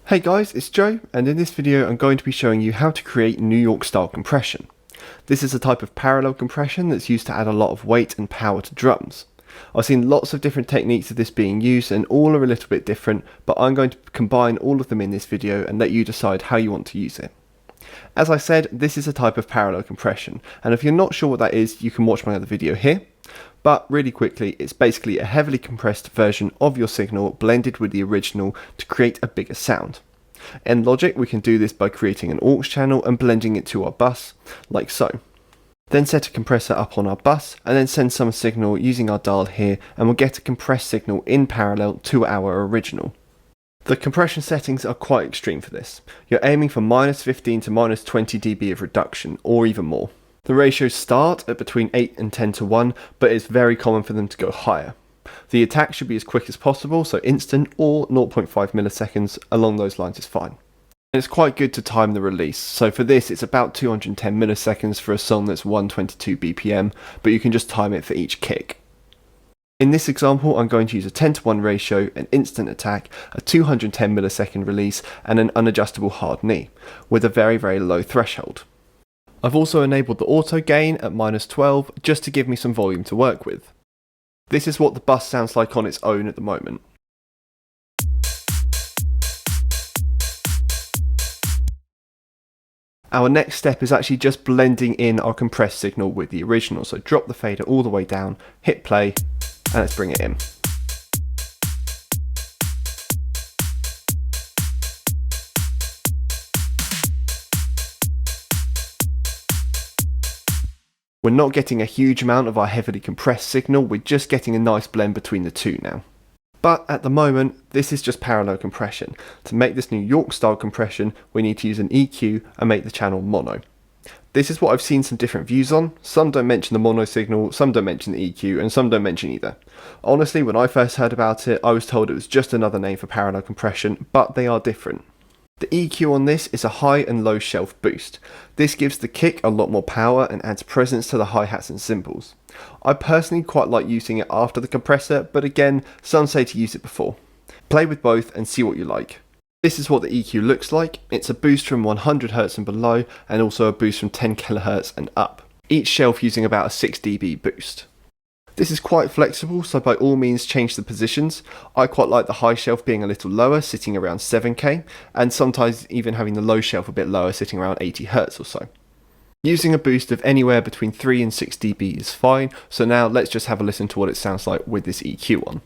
Hey guys, it's Joe, and in this video I'm going to be showing you how to create New York style compression. This is a type of parallel compression that's used to add a lot of weight and power to drums. I've seen lots of different techniques of this being used and all are a little bit different, but I'm going to combine all of them in this video and let you decide how you want to use it. As I said, this is a type of parallel compression, and if you're not sure what that is, you can watch my other video here. But really quickly, it's basically a heavily compressed version of your signal blended with the original to create a bigger sound. In Logic, we can do this by creating an aux channel and blending it to our bus, like so. Then set a compressor up on our bus and then send some signal using our dial here, and we'll get a compressed signal in parallel to our original. The compression settings are quite extreme for this. You're aiming for -15 to -20 dB of reduction, or even more. The ratios start at between 8 and 10 to 1, but it's very common for them to go higher. The attack should be as quick as possible, so instant or 0.5 milliseconds, along those lines is fine. And it's quite good to time the release, so for this it's about 210 milliseconds for a song that's 122 BPM, but you can just time it for each kick. In this example, I'm going to use a 10 to 1 ratio, an instant attack, a 210 millisecond release, and an unadjustable hard knee, with a very low threshold. I've also enabled the auto gain at -12 just to give me some volume to work with. This is what the bus sounds like on its own at the moment. Our next step is actually just blending in our compressed signal with the original, so drop the fader all the way down, hit play, and let's bring it in. We're not getting a huge amount of our heavily compressed signal, we're just getting a nice blend between the two now. But at the moment, this is just parallel compression. To make this New York style compression, we need to use an EQ and make the channel mono. This is what I've seen some different views on. Some don't mention the mono signal, some don't mention the EQ, and some don't mention either. Honestly, when I first heard about it, I was told it was just another name for parallel compression, but they are different. The EQ on this is a high and low shelf boost. This gives the kick a lot more power and adds presence to the hi-hats and cymbals. I personally quite like using it after the compressor, but again, some say to use it before. Play with both and see what you like. This is what the EQ looks like. It's a boost from 100Hz and below, and also a boost from 10 kHz and up. Each shelf using about a 6 dB boost. This is quite flexible, so by all means change the positions. I quite like the high shelf being a little lower, sitting around 7K, and sometimes even having the low shelf a bit lower, sitting around 80Hz or so. Using a boost of anywhere between 3 and 6 dB is fine, so now let's just have a listen to what it sounds like with this EQ on.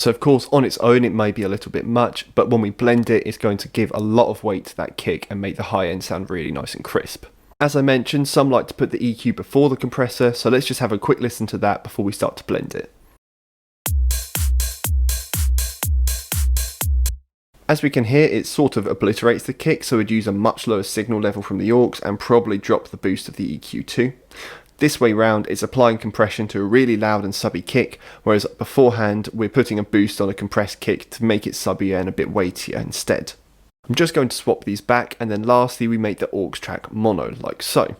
So of course on its own it may be a little bit much, but when we blend it, it's going to give a lot of weight to that kick and make the high end sound really nice and crisp. As I mentioned, some like to put the EQ before the compressor, so let's just have a quick listen to that before we start to blend it. As we can hear, it sort of obliterates the kick, so we'd use a much lower signal level from the aux and probably drop the boost of the EQ too. This way round, it's applying compression to a really loud and subby kick, whereas beforehand we're putting a boost on a compressed kick to make it subbier and a bit weightier instead. I'm just going to swap these back, and then lastly we make the aux track mono, like so.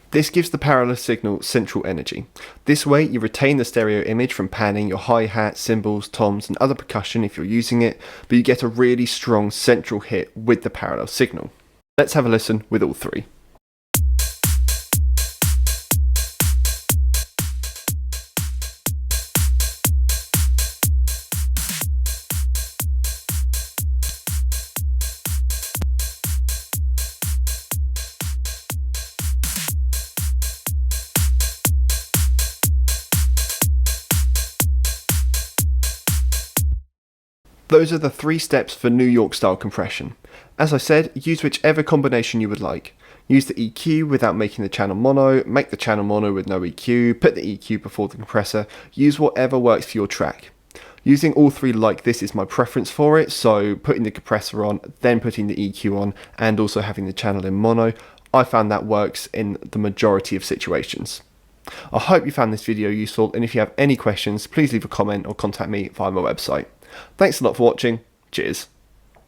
This gives the parallel signal central energy. This way you retain the stereo image from panning your hi-hat, cymbals, toms and other percussion if you're using it, but you get a really strong central hit with the parallel signal. Let's have a listen with all three. Those are the 3 steps for New York style compression. As I said, use whichever combination you would like. Use the EQ without making the channel mono, make the channel mono with no EQ, put the EQ before the compressor, use whatever works for your track. Using all 3 like this is my preference for it, so putting the compressor on, then putting the EQ on, and also having the channel in mono, I found that works in the majority of situations. I hope you found this video useful, and if you have any questions, please leave a comment or contact me via my website. Thanks a lot for watching, cheers.